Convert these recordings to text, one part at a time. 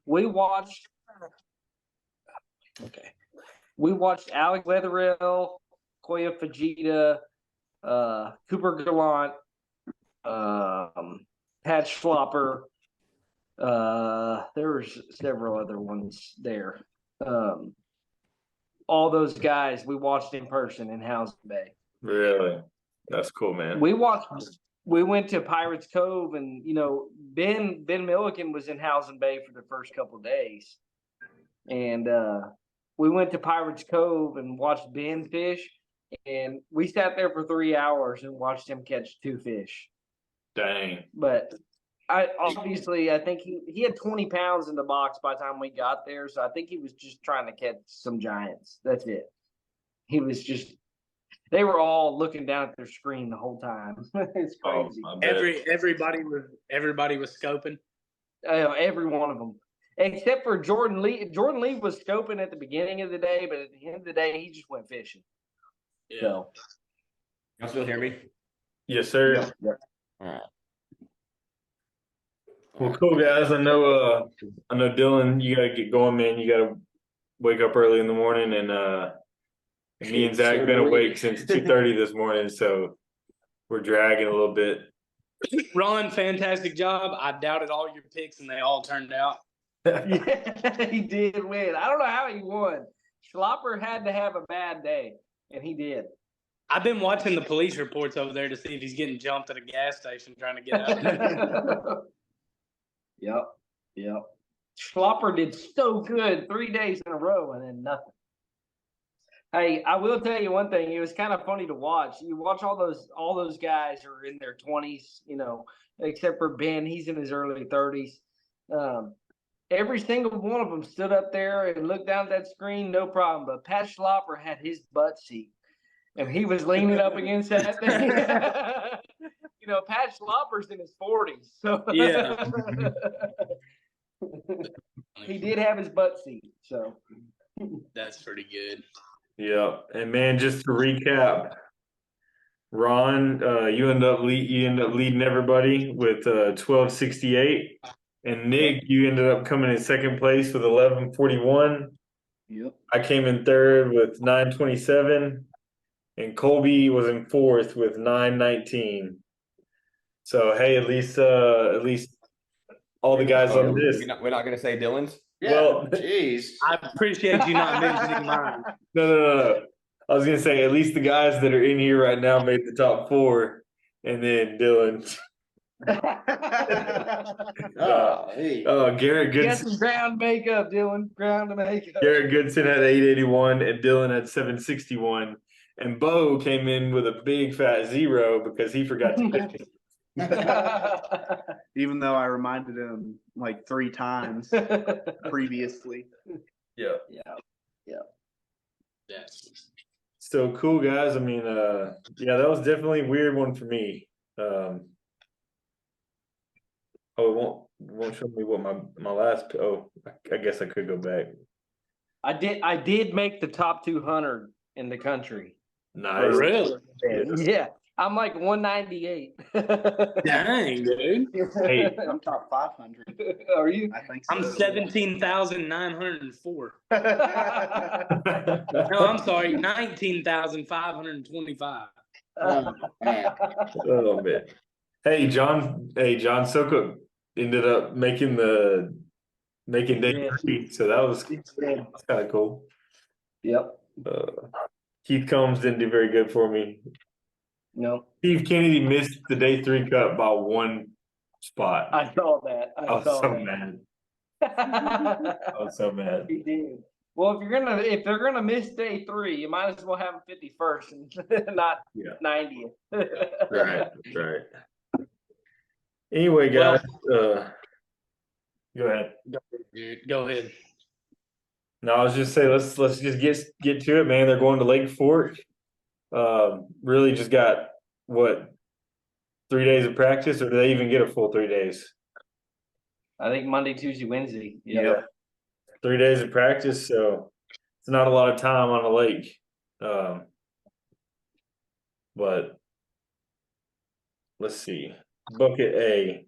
We watched. Okay. We watched Alex Leatherell, Koya Fujita, Cooper Gallant, Pat Schlopper. There was several other ones there. All those guys we watched in person in Housing Bay. Really? That's cool, man. We went to Pirates Cove, and Ben Milliken was in Housing Bay for the first couple of days. And we went to Pirates Cove and watched Ben fish, and we sat there for 3 hours and watched him catch 2 fish. Dang. But I think he had 20 pounds in the box by the time we got there, so I think he was just trying to catch some giants. That's it. He was just. They were all looking down at their screen the whole time. It's crazy. Everybody was scoping. Every one of them, except for Jordan Lee. Jordan Lee was scoping at the beginning of the day, but at the end of the day, he just went fishing. Yeah. So, y'all still hear me? Yes, sir. Yeah. All right. Well, cool guys. I know Dillon, you gotta get going, man. You gotta wake up early in the morning, and me and Zach been awake since 2:30 this morning, so we're dragging a little bit. Ron, fantastic job. I doubted all your picks, and they all turned out. Yeah, he did win. I don't know how he won. Schlopper had to have a bad day, and he did. I've been watching the police reports over there to see if he's getting jumped at a gas station trying to get out. Yep. Schlopper did so good 3 days in a row, and then nothing. Hey, I will tell you one thing. It was kind of funny to watch. You watch all those guys are in their 20s, except for Ben. He's in his early 30s. Every single one of them stood up there and looked down at that screen, no problem. But Pat Schlopper had his butt seat, and he was leaning up against that thing. Pat Schlopper's in his 40s, so yeah. He did have his butt seat. So that's pretty good. Yeah, and man, just to recap, Ron, you end up leading everybody with 1268, and Nick, you ended up coming in second place with 1141. Yep. I came in third with 927, and Colby was in fourth with 919. So hey, at least all the guys on this. We're not gonna say Dillon's. Yeah, well, jeez. I appreciate you not mentioning mine. No. I was gonna say at least the guys that are in here right now made the top 4, and then Dillon. Garrett Goodson. Get some ground makeup, Dillon. Ground makeup. Garrett Goodson had 881, and Dillon had 761, and Bo came in with a big fat 0 because he forgot to pick. Even though I reminded him like 3 times previously. Yeah. Yes. So cool, guys. I mean, that was definitely a weird one for me. It won't show me what my last. Oh, I guess I could go back. I did make the top 200 in the country. Nice. Really? Yeah. I'm like 198. Dang, dude. Hey, I'm top 500. Are you? I think so. I'm 17,904. No, I'm sorry, 19,525. Oh, man. oh man. Hey, John Soko ended up making day 3, so that was kind of cool. Yep. Keith Combs didn't do very good for me. No. Steve Kennedy missed the day 3 cut by 1 spot. I saw that. I was so mad. I was so mad. He did. Well, if they're gonna miss day 3, you might as well have them 51st and not 90th. Right. Anyway, guys, go ahead. Go ahead. No, I was just saying let's just get to it, man. They're going to Lake Fork. Really just got 3 days of practice, or do they even get a full 3 days? I think Monday, Tuesday, Wednesday. Yeah. 3 days of practice, so it's not a lot of time on a lake. But let's see. Bucket A.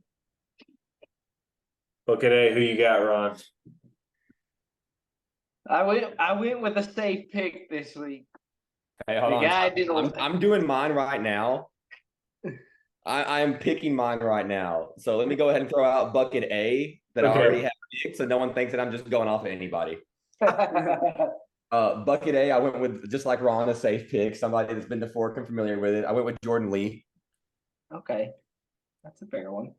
Bucket A, who you got, Ron? I went with a safe pick this week. Hey, hold The on. guy did I'm doing mine right now. I am picking mine right now. So let me go ahead and throw out bucket A that I already have picked, so no one thinks that I'm just going off of anybody. Bucket A, I went with, just like Ron, a safe pick, somebody that's been to Fork and familiar with it. I went with Jordan Lee. Okay, that's a fair one.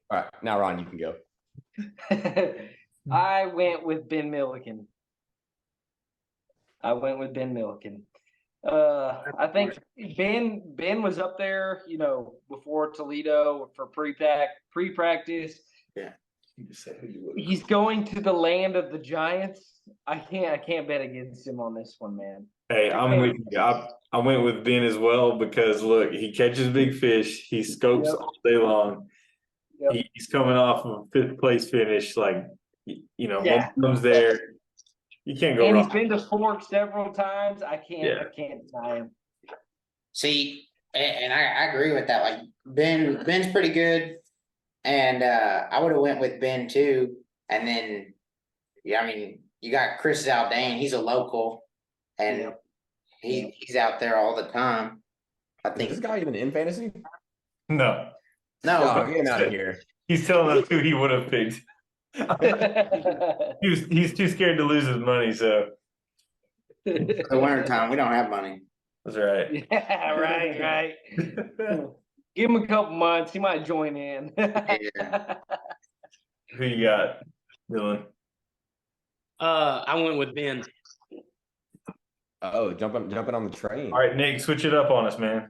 All right, now Ron, you can go. I went with Ben Milliken. I think Ben was up there, before Toledo for pre-practice. Yeah. You just say who you would. He's going to the land of the Giants. I can't bet against him on this one, man. Hey, I'm with you. I went with Ben as well because look, he catches big fish. He scopes all day long. Yep. He's coming off of a 5th place finish. Like, Yeah. momentum's there. You can't go And wrong. he's been to Fork several times. I can't deny him. See, and I agree with that. Like Ben's pretty good, and I would have went with Ben too. And then, yeah, I mean, you got Chris Zaldane. He's a local, and he's out there all the time. I Is think this guy even in fantasy? No. no, Oh, get him out of here. He's telling us who he would have picked. He's too scared to lose his money, so the winter time we don't have money. that's right. Yeah, right. Give him a couple months. He might join in. Yeah. Who you got, Dillon? I went with Ben. Oh, jumping on the train. All right, Nick, switch it up on us, man.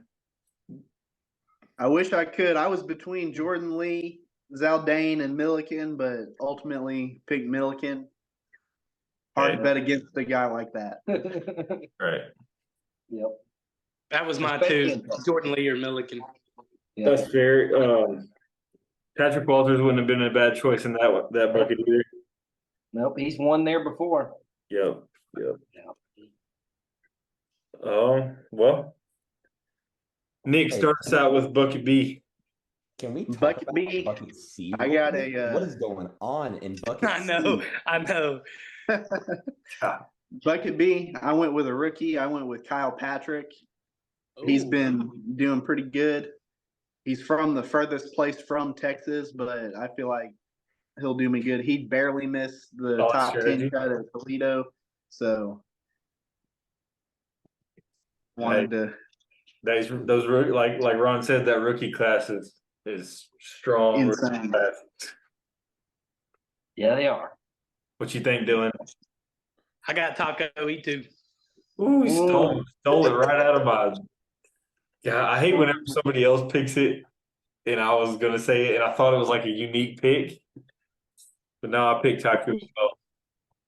I wish I could. I was between Jordan Lee, Zaldane, and Milliken, but ultimately picked Milliken. Hard to bet against a guy like that. Right. Yep. That was my Especially two, Jordan Lee or Milliken. That's fair. Patrick Walters wouldn't have been a bad choice in that bucket either. Nope, he's won there before. Yep. Well, Nick, start us out with bucket B. Can we talk Bucket about B, bucket C? I got a, what is going on in bucket I know. C? Bucket B, I went with a rookie. I went with Kyle Patrick. He's Ooh. been doing pretty good. He's from the furthest place from Texas, but I feel like he'll do me good. He barely missed the Solid top strategy. 10 cut at Toledo, so wanted to. Those like Ron said, that rookie class is strong. Insane. Class. Yeah, they are. What you think, Dylan? I got Taco E2. Ooh, he stole it right out of my. Yeah, I hate whenever somebody else picks it, and I was gonna say it, and I thought it was like a unique pick, but now I picked Taku as well.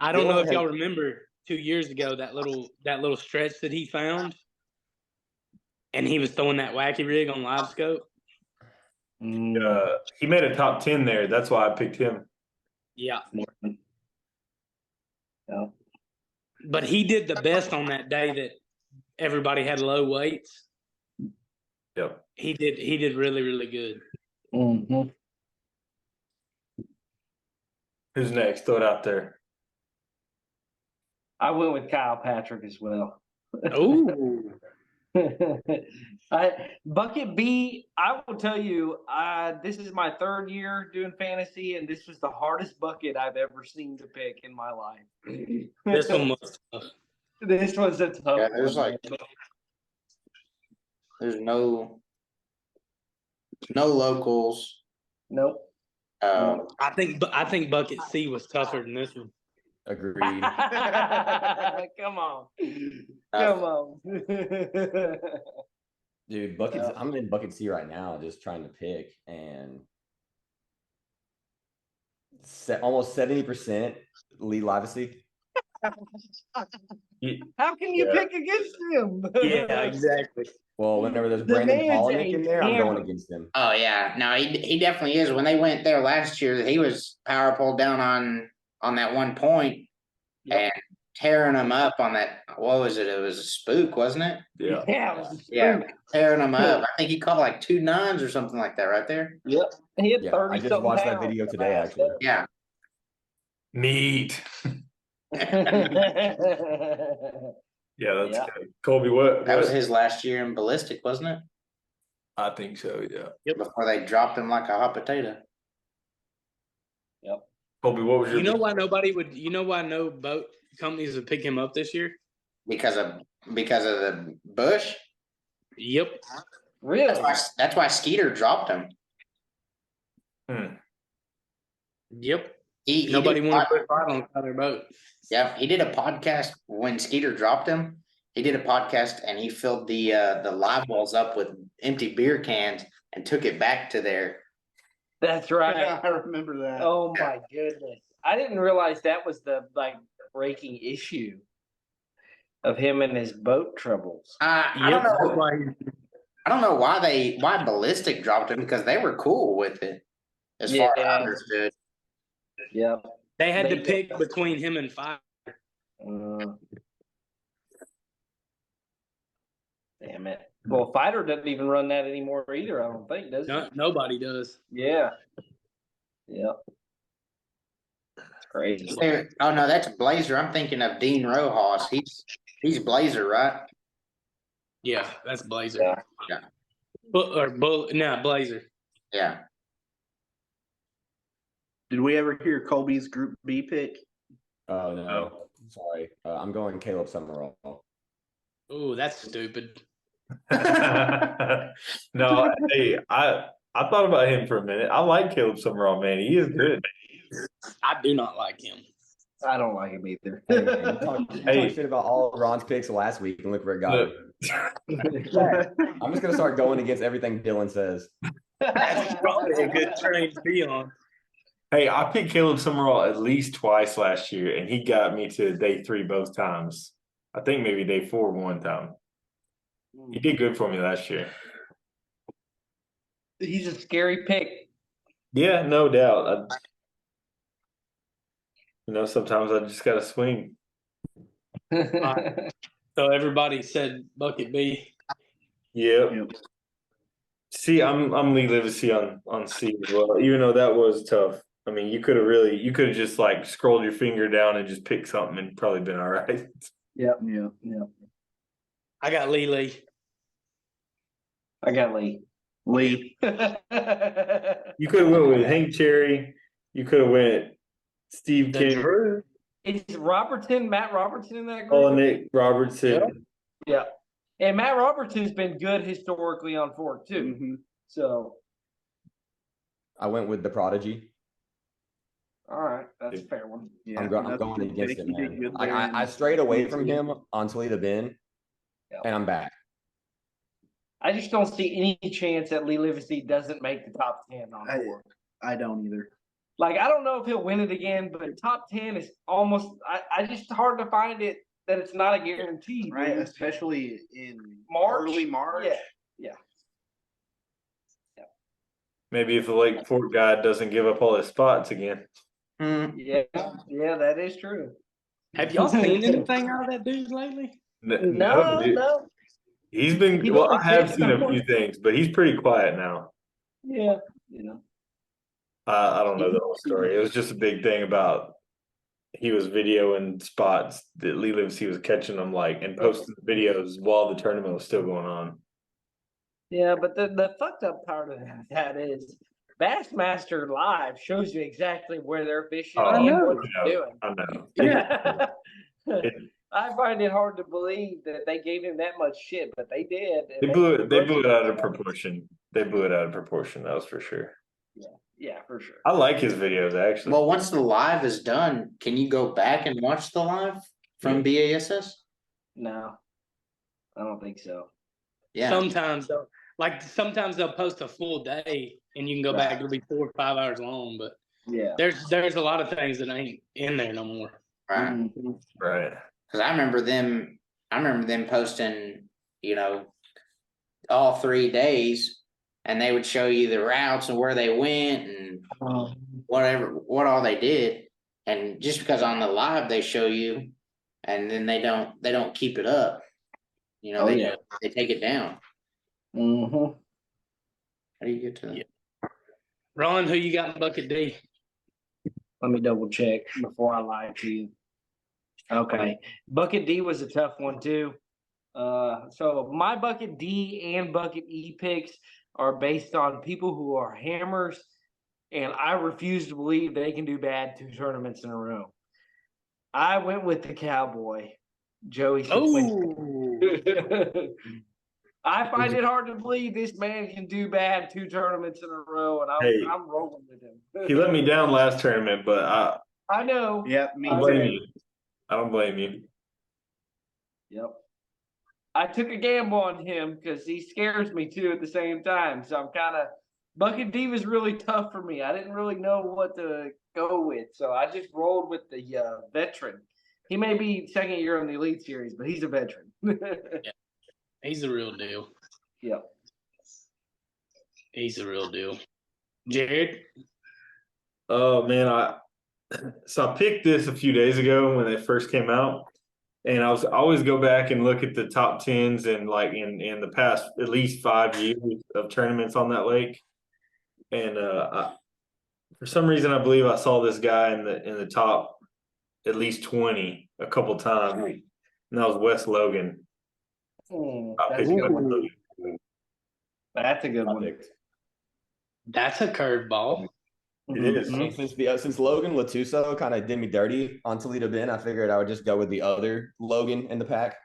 I don't know if y'all remember 2 years ago that little stretch that he found, and he was throwing that wacky rig on live scope. He made a top 10 there. That's why I picked him. Yeah, Yeah. but he did the best on that day that everybody had low weights. Yep. He did really, really good. Mm-hmm. Who's next? Throw it out there. I went with Kyle Patrick as well. Ooh. Bucket B, I will tell you, this is my 3rd year doing fantasy, and this was the hardest bucket I've ever seen to pick in my life. This one was tough. This was a tough There's one. there's no locals. Nope. I think bucket C was tougher than this one. Agreed. Come on. Come on. Dude, I'm in bucket C right now, just trying to pick, and almost 70% Lee Livesey. How can you pick against him? Yeah, exactly. Well, whenever there's The Brandon man's Polnick in there, I'm hammer. going against him. Oh yeah, no, he definitely is. When they went there last year, he was power pulled down on that one point and tearing them up on that. What was it? It was a spook, wasn't it? Yeah. Yeah, it was a Yeah, spook. tearing them up. I think he caught like 2 9s or something like that right there. Yep. He had Yeah, 30 I just something watched that pounds video to today, master. actually. Yeah. Meat. Yeah, that's Yeah. good. Colby, what? That was his last year in ballistic, wasn't it? I think so. Yeah. Before they dropped him like a hot potato. Yep. Colby, what was your? You know why nobody would? You know why no boat companies would pick him up this year? Because of the bush. Yep. Really? That's why Skeeter dropped him. Yep. He Nobody did wanted to put a fight on their boat. Yeah, he did a podcast when Skeeter dropped him. He did a podcast and he filled the live wells up with empty beer cans and took it back to there. That's right. Yeah, I remember that. Oh my goodness. I didn't realize that was the breaking issue of him and his boat troubles. I don't know why Ballistic dropped him, because they were cool with it, as far as I understood. Yeah. They had to pick between him and Fire. Damn it. Well, Fighter doesn't even run that anymore either, I don't think, does he? Nobody does. Yeah. Yep. That's crazy. Oh no, that's Blazer. I'm thinking of Dean Rojas. He's Blazer, right? Yeah, that's Blazer. Yeah. Blazer. Yeah. Did we ever hear Colby's Group B pick? Oh no, sorry. I'm going Caleb Summerall. Oh, that's stupid. No, hey, I thought about him for a minute. I like Caleb Summerall, man. He is good. I do not like him. I don't like him either. Hey, man, you talked shit about all of Ron's picks last week, and look where it got me. I'm just gonna start going against everything Dillon says. That's probably a good train to be on. Hey, I picked Caleb Summerall at least twice last year, and he got me to day 3 both times. I think maybe day 4 one time. He did good for me last year. He's a scary pick. Yeah, no doubt. Sometimes I just got to swing. So everybody said bucket B. Yep. See, I'm Lee Livesey on C as well, even though that was tough. I mean, you could have just scrolled your finger down and just picked something and probably been all right. Yep. I got Lee. I got Lee. You could have went with Hank Cherry. You could have went Steve King. Is Matt Robertson in that group? Oh, Nick Robertson. Yeah. And Matt Robertson's been good historically on Fork too. Mm-hmm. So I went with the Prodigy. all right, that's a fair one. Yeah, I'm going against it, man. I strayed away from him on Toledo Bend, and I'm back. I just don't see any chance that Lee Livesey doesn't make the top 10 on Fork. I don't either. I don't know if he'll win it again, but top 10 is almost. I just hard to find it that it's not a guarantee, right? dude. Especially in early March. Yeah. Maybe if the Lake Fork guy doesn't give up all his spots again. Yeah, that is true. Have y'all seen anything out of that dude lately? No. He's been I have seen a few things, but he's pretty quiet now. Yeah. I don't know the whole story. It was just a big thing about he was videoing spots that Lee Livesey was catching them and posting videos while the tournament was still going on. Yeah, but the fucked up part of that is Bassmaster Live shows you exactly where they're fishing and what they're doing. I know. Yeah. I find it hard to believe that they gave him that much shit, but they did. They blew it out of proportion. They blew it out of proportion, that was for sure. Yeah, for sure. I like his videos actually. Well, once the live is done, can you go back and watch the live from BASS? No, I don't think so. Yeah. Sometimes they'll post a full day and you can go back. It'll be 4 or 5 hours long, but there's a lot of things that ain't in there no more. Right. Mm-hmm. Right. Because I remember them posting, all 3 days, and they would show you the routes and where they went and what all they did. And just because on the live they show you, and then they don't keep it up. They take it down. Mm-hmm. How do you get to that? Yeah. Ron, who you got in bucket D? Let me double check before I lie to you. Okay. Bucket D was a tough one too. So my bucket D and bucket E picks are based on people who are hammers, and I refuse to believe they can do bad 2 tournaments in a row. I went with the Cowboy, Joey. Oh, I find it hard to believe this man can do bad 2 tournaments in a row, and I'm rolling with him. He let me down last tournament, but I know. Yep, me I don't too. blame you. I don't blame you. Yep. I took a gamble on him because he scares me too at the same time. So I'm kind of Bucket D was really tough for me. I didn't really know what to go with, so I just rolled with the veteran. He may be second year in the Elite Series, but he's a veteran. he's the real deal. Yep. He's the real deal. Jared? Oh man, I picked this a few days ago when they first came out, and I always go back and look at the top 10s and like in the past at least 5 years of tournaments on that lake, and for some reason I believe I saw this guy in the top at least 20 a couple times, and that was Wes Logan. That's a good one. That's a good one. That's a curveball. It is. Since Logan Latuso kind of did me dirty on Toledo Bend, I figured I would just go with the other Logan in the pack.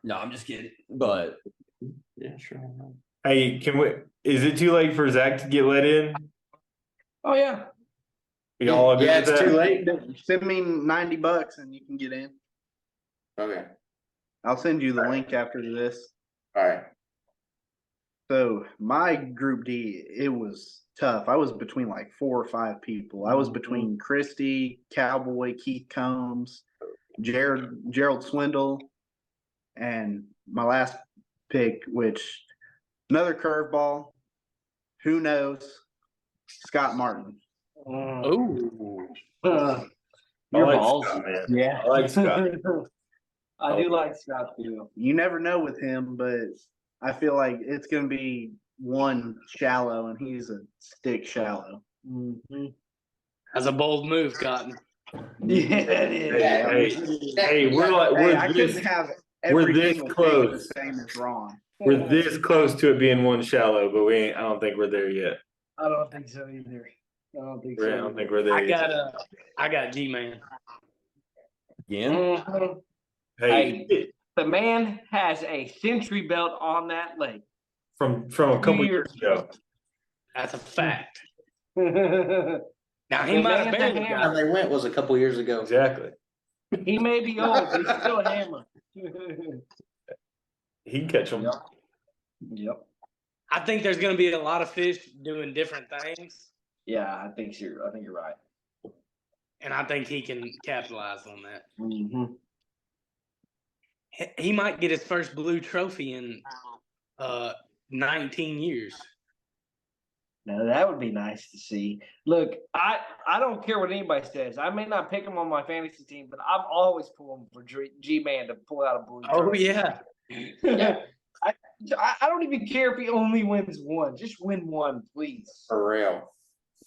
No, I'm just kidding. But Yeah, sure. Hey, is it too late for Zach to get let in? Oh yeah. Y'all agree Yeah, with it's that? too late. Send me $90 and you can get in. Okay. I'll send you the link after this. All right. So my group D, it was tough. I was between like 4 or 5 people. I was between Christy, Cowboy, Keith Combs, Gerald Swindle, and my last pick, which another curveball. Who knows? Scott Martin. Oh, Your like balls. Scott, man. Yeah. I like Scott. I do like Scott too. You never know with him, but I feel like it's going to be one shallow, and he's a stick shallow. Mm-hmm. that's a bold move, Cotton. Yeah, it is. Hey, I couldn't have every this single close. thing the same as Ron. We're this close to it being one shallow, but I don't think we're there yet. I don't think so either. I don't think so. I don't think we're there I yet. got G-Man. again, Mhm. Hey, The man has a century belt on that lake. from a couple years ago. That's a fact. he Now he might have barely How got it. they went was a couple years ago. Exactly. may be old, but he's still a hammer. He can catch them. Yep. I think there's going to be a lot of fish doing different things, Yeah, I think you're right. and I think he can capitalize on that. Mm-hmm. He might get his first blue trophy in 19 years. Now that would be nice to see. Look, I don't care what anybody says. I may not pick him on my fantasy team, but I'm always pulling for G-Man to pull out a blue Oh, trophy. yeah. Yeah. I don't even care if he only wins one. Just win one, please. For real.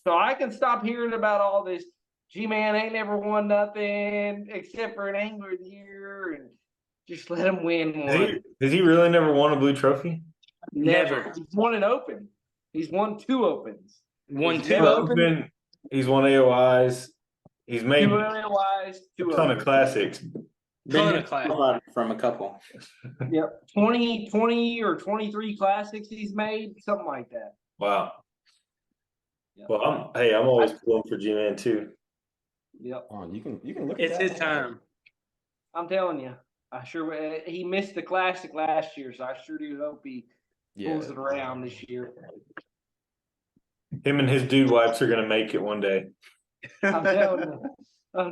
So I can stop hearing about all this. G-Man ain't never won nothing except for an Angler of the Year, and just let him win one. Has he really never won a blue trophy? Never. He's won an Open. He's won 2 Opens. One, He's two. never opened. He's won AOIs. He's made 2 LAYs, 2 a ton of Opens. classics. Ton of class. From a couple. Yep. 20 or 23 classics he's made, something like that. Wow. Yep. Well, I'm always pulling for G-Man too. Yep. oh, you can look. It's at that. his time. I'm telling you. He missed the classic last year, so I sure do hope he pulls it around this year. Him and his dude wipes are gonna make it one day. I'm telling you.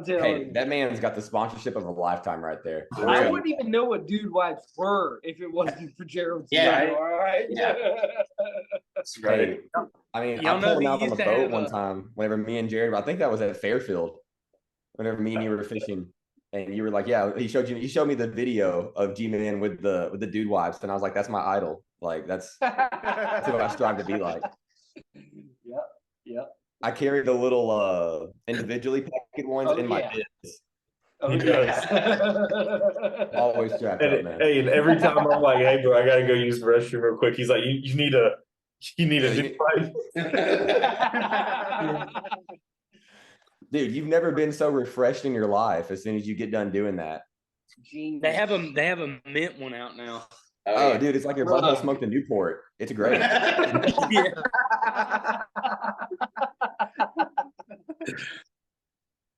Hey, that man's got the sponsorship of a lifetime right there. I wouldn't even know what dude wipes were if it wasn't for Gerald. Yeah. All right. Yeah. That's right. I mean, Y'all I know pulled him he out on used the to boat have one a- time whenever me and Jared, I think that was at Fairfield, whenever me and you were fishing. And you were like, yeah, he showed me the video of G-Man with the dude wipes. And I was like, that's my idol. Like that's what I strive to be like. Yep. I carry the little individually packed ones in my bins. Oh, He yeah. Always strapped up, man. Hey, and every time I'm like, hey, bro, I gotta go use the restroom real quick. He's like, you need a new pipe. Dude, you've never been so refreshed in your life as soon as you get done doing that. They have a mint one out now. Oh, dude, it's like your butthole smoked a Newport. It's great.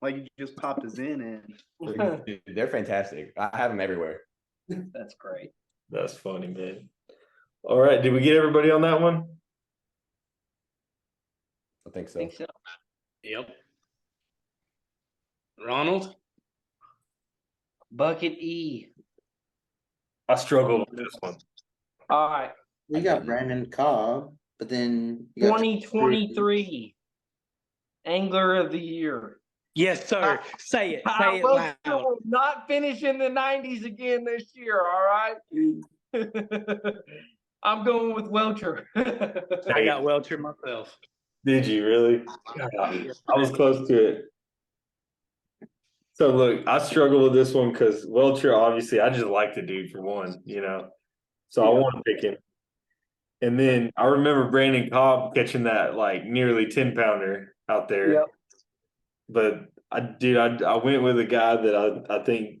Like you just popped a Zen in. Dude, they're fantastic. I have them everywhere. That's great. That's funny, man. All right, did we get everybody on that one? I think so. Yep. Ronald? Bucket E. I struggled with this one. All right. You got Brandon Cobb, but then you got 2023 Angler of the Year. Yes, sir. Say it. Kyle Say it Wilson loud. will not finish in the 90s again this year, all right? I'm going with Welcher. I got Welcher myself. Did you really? I was close to it. So look, I struggle with this one because Welcher, obviously, I just like the dude for one, So I want to pick him. And then I remember Brandon Cobb catching that like nearly 10-pounder out there. Yep. But I went with a guy that I think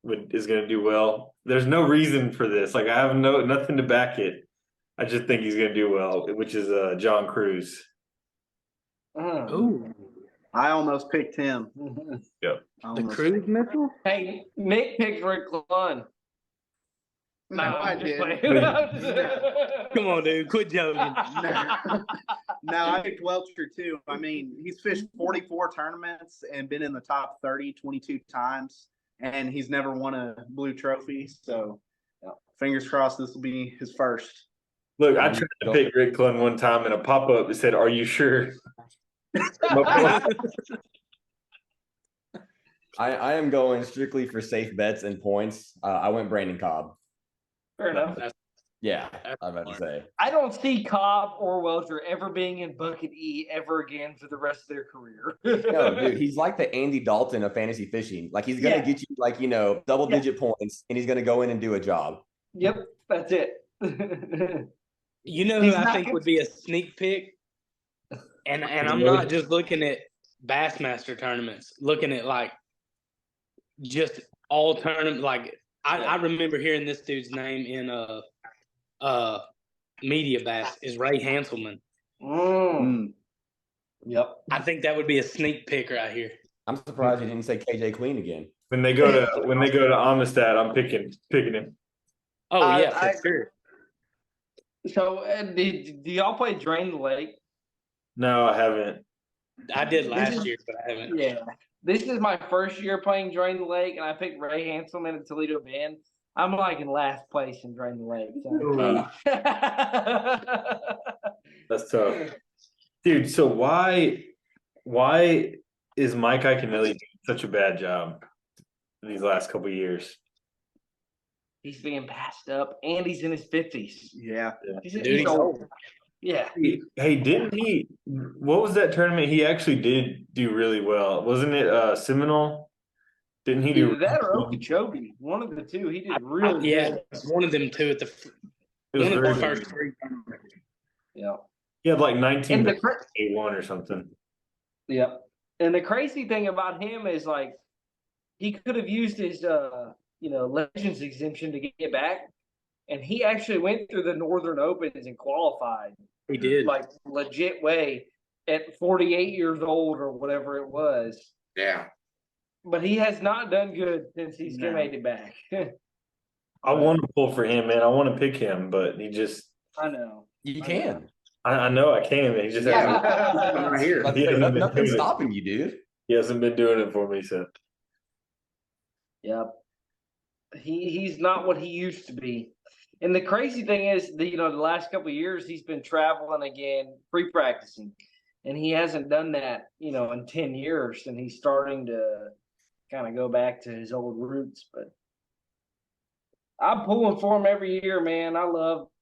is going to do well. There's no reason for this. Like I have nothing to back it. I just think he's going to do well, which is John Cruz. Ooh. I almost picked him. Yep. The Cruz missile? Hey, Nick picked Rick Lund. No, I didn't. Come on, dude. Quit joking. No, I picked Welcher too. I mean, he's fished 44 tournaments and been in the top 30 22 times, and he's never won a blue trophy. So, fingers crossed this will be his first. Look, I tried to pick Rick Clun one time, and a pop-up that said, "Are you sure?" I am going strictly for safe bets and points. I went Brandon Cobb. Fair enough. Yeah, I'm about to say. I don't see Cobb or Welcher ever being in Bucket E ever again for the rest of their career. No, dude, he's like the Andy Dalton of fantasy fishing. Like he's gonna get you like double-digit points, and he's gonna go in and do a job. Yep, that's it. You know who I think would be a sneak pick? And I'm not just looking at Bassmaster tournaments, looking at like just all tournaments. Like I remember hearing this dude's name in Media Bass is Ray Hanselman. Yep. I think that would be a sneak pick right here. I'm surprised you didn't say KJ Queen again. When they go to Amistad, I'm picking him. Oh yeah, for sure. So do y'all play Drain the Lake? No, I haven't. I did last year, but I haven't. Yeah. This is my first year playing Drain the Lake, and I picked Ray Hanselman at Toledo Bend. I'm like in last place in Drain the Lake. So. That's tough. Dude, so why is Mike Iaconelli doing such a bad job these last couple of years? He's being passed up, and he's in his 50s. Yeah. He's old. Yeah. Hey, didn't he? What was that tournament? He actually did do really well. Wasn't it Seminole? Didn't he do Either that or Okeechobee? One of the two. He did really good. Yeah, one of them two at the first three. Yeah. He had like 19 A1 or something. Yeah. And the crazy thing about him is like he could have used his Legends exemption to get back. And he actually went through the Northern Opens and qualified. He did. Like legit way at 48 years old or whatever it was. Yeah. But he has not done good since he's made it back. I want to pull for him, man. I want to pick him, but he just. I know. You can. I know I can. He just hasn't. Nothing's stopping you, dude. He hasn't been doing it for me, so. Yep. He's not what he used to be. And the crazy thing is, the last couple of years he's been traveling again, free practicing, and he hasn't done that, in 10 years, and he's starting to kind of go back to his old roots. But I'm pulling for him every year, man.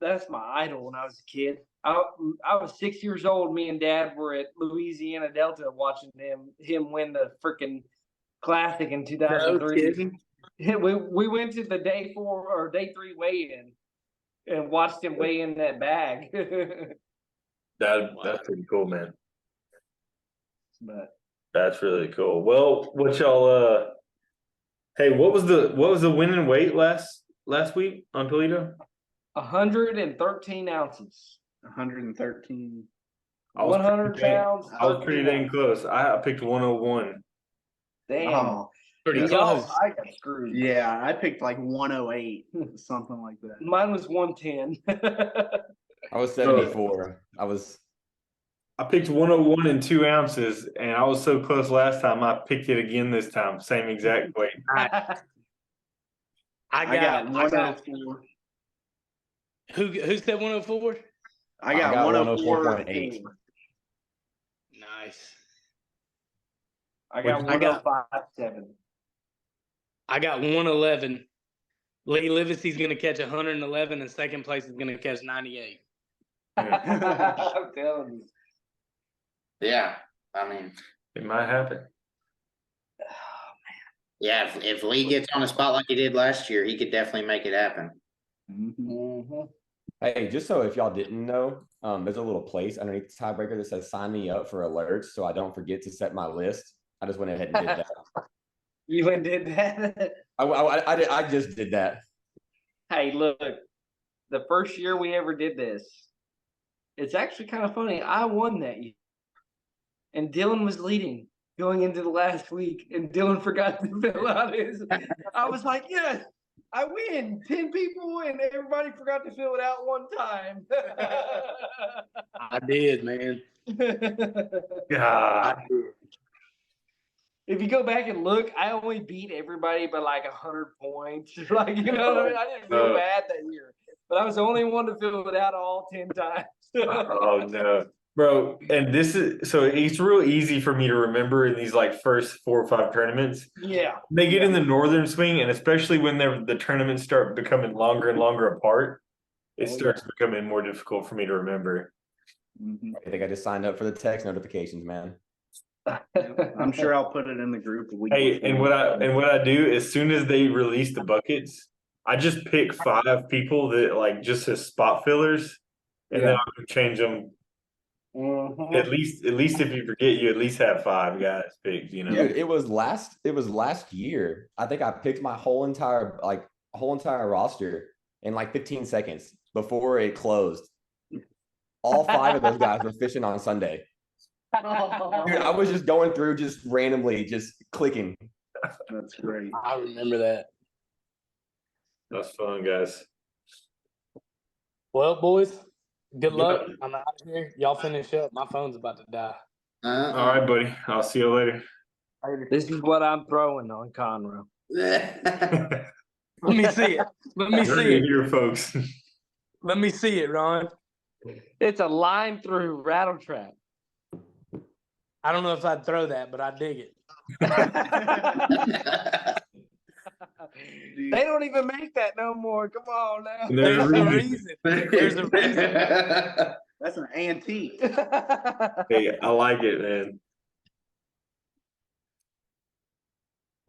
That's my idol when I was a kid. I was 6 years old. Me and Dad were at Louisiana Delta watching him win the freaking Classic in 2003. No we went to the day 4 or day 3 weigh-in and watched him weigh in that bag. That's pretty cool, man. But That's really cool. Well, what y'all hey, what was the winning weight last week on Toledo? 113 ounces. 113. 100 pounds. I was pretty dang close. I picked 101. Damn. Oh, Pretty close. I got screwed. yeah, I picked like 108, something like that. Mine was 110. I was 74. I picked 101 and 2 ounces, and I was so close last time. I picked it again this time, same exact weight. I got 104. Who said 104? I got 104.8. Nice. I got 105.7. I got 111. Lee Livesey's going to catch 111, and second place is going to catch 98. I'm telling you. Yeah, I mean, It might happen. yeah. If Lee gets on a spot like he did last year, he could definitely make it happen. Mm-hmm. Hey, just so if y'all didn't know, there's a little place underneath the tiebreaker that says sign me up for alerts so I don't forget to set my list. I just went ahead and did that. You went and did that? I just did that. Hey, look, the first year we ever did this, it's actually kind of funny. I won that year. And Dillon was leading going into the last week, and Dillon forgot to fill out his. I was like, yes, I win. 10 people, and everybody forgot to fill it out one time. I did, man. God. If you go back and look, I only beat everybody by like 100 points. Like, you know what I mean? I didn't feel bad that year. But I was the only one to fill it out all 10 times. Oh, no. Bro, and this is so it's real easy for me to remember in these like first 4 or 5 tournaments. Yeah. They get in the northern swing, and especially when the tournaments start becoming longer and longer apart, it starts becoming more difficult for me to remember. I think I just signed up for the text notifications, man. I'm sure I'll put it in the group. Hey, and what I do as soon as they release the buckets, I just pick 5 people that like just as spot fillers, and then I can change them. Mm-hmm. At least if you forget, you at least have 5 guys picked. You know, Dude, it was last year. I think I picked my whole entire roster in like 15 seconds before it closed. All 5 of those guys were fishing on Sunday. Dude, I was just going through just randomly, just clicking. That's great. I remember that. that's fun, guys. Well, boys, good luck. I'm out of here. Y'all finish up. My phone's about to die. All right, buddy. I'll see you later. This is what I'm throwing on Conroe. Let me see it. Let me see it. Here, folks. Let me see it, Ron. It's a line through rattle trap. I don't know if I'd throw that, but I dig it. They don't even make that no more. Come on now. There's a reason. There's a reason. That's an antique. Hey, I like it, man.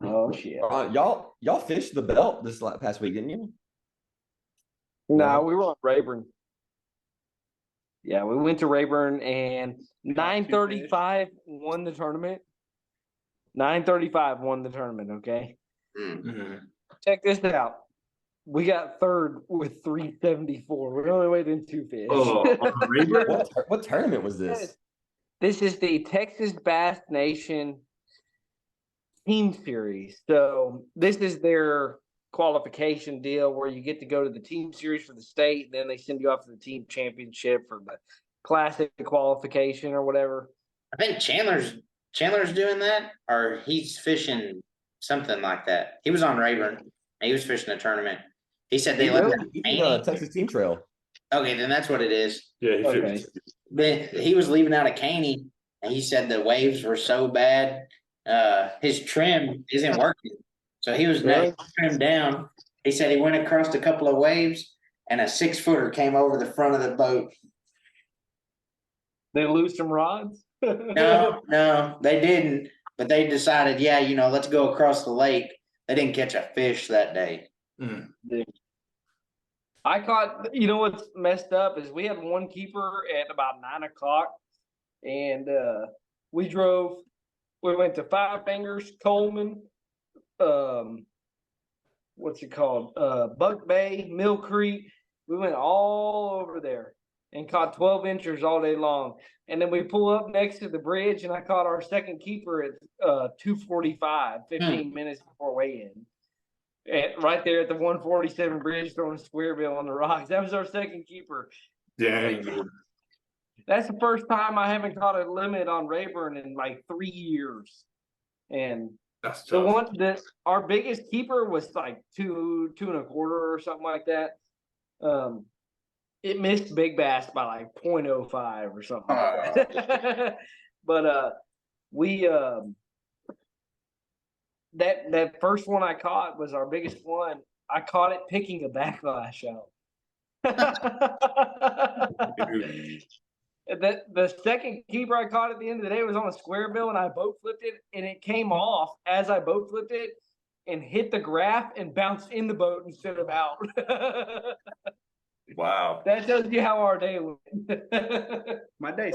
Oh shit. Y'all fished the belt this past week, didn't you? No, we were on Rayburn. Yeah, we went to Rayburn and 935 won the tournament. 935 won the tournament, okay? Mm-hmm. Check this out. We got third with 374. We're only waiting 2 fish. Oh, on Rayburn? What tournament was this? This is the Texas Bass Nation Team Series. So this is their qualification deal where you get to go to the team series for the state, and then they send you off to the team championship for the classic qualification or whatever. I think Chandler's doing that, or he's fishing something like that. He was on Rayburn and he was fishing a tournament. He said they left the Texas Team Trail. Okay, then that's what it is. Yeah, Okay. But he was leaving out of Caney, and he said the waves were so bad, his trim isn't working. So he was trimmed down, He said he went across a couple of waves and a 6-footer came over the front of the boat. They lose some rods? No, they didn't. But they decided, yeah, let's go across the lake. They didn't catch a fish that day. I caught, what's messed up is we had one keeper at about 9 o'clock, and we went to Five Fingers, Coleman, what's it called? Buck Bay, Mill Creek. We went all over there and caught 12 inchers all day long. And then we pull up next to the bridge, and I caught our second keeper at 2:45, 15 minutes before weigh-in. Right there at the 147 bridge, throwing a square bill on the rocks. That was our second keeper. Dang. That's the first time I haven't caught a limit on Rayburn in like 3 years. And That's the tough. one that our biggest keeper was like 2.25 or something like that. It missed big bass by like 0.05 or something like that. But we that first one I caught was our biggest one. I caught it picking a backlash out. The second keeper I caught at the end of the day was on a square bill, and I boat flipped it, and it came off as I boat flipped it and hit the graph and bounced in the boat instead of out. Wow. That tells you how our day went. My day.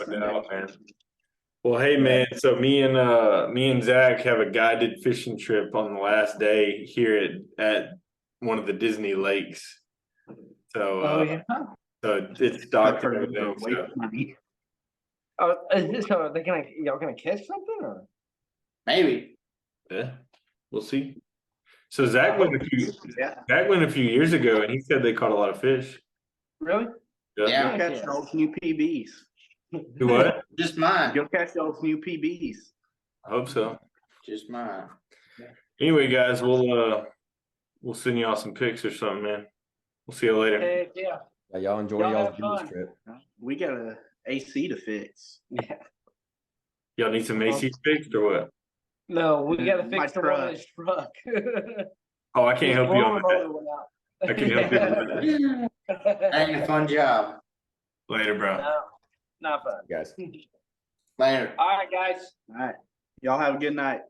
Well, hey man, so me and Zach have a guided fishing trip on the last day here at one of the Disney lakes. So so it's stocked and everything. Is this y'all gonna catch something or? Maybe. Yeah, we'll see. So Zach went a few years ago, and he said they caught a lot of fish. Really? Yeah. You'll catch those new PBs. Do what? Just mine. You'll catch those new PBs. I hope so. Just mine. Anyway, guys, we'll send y'all some pics or something, man. We'll see you later. Heck yeah. Y'all enjoy Y'all y'all's have business fun. trip. We got a AC to fix. Yeah. Y'all need some AC fixed or what? No, we gotta My fix the one in his truck. Oh, I can't help you on that. that. I can help you with that. Ain't a fun job. Later, bro. No, not fun. Guys. Later. All right, guys. All right. Y'all have a good night.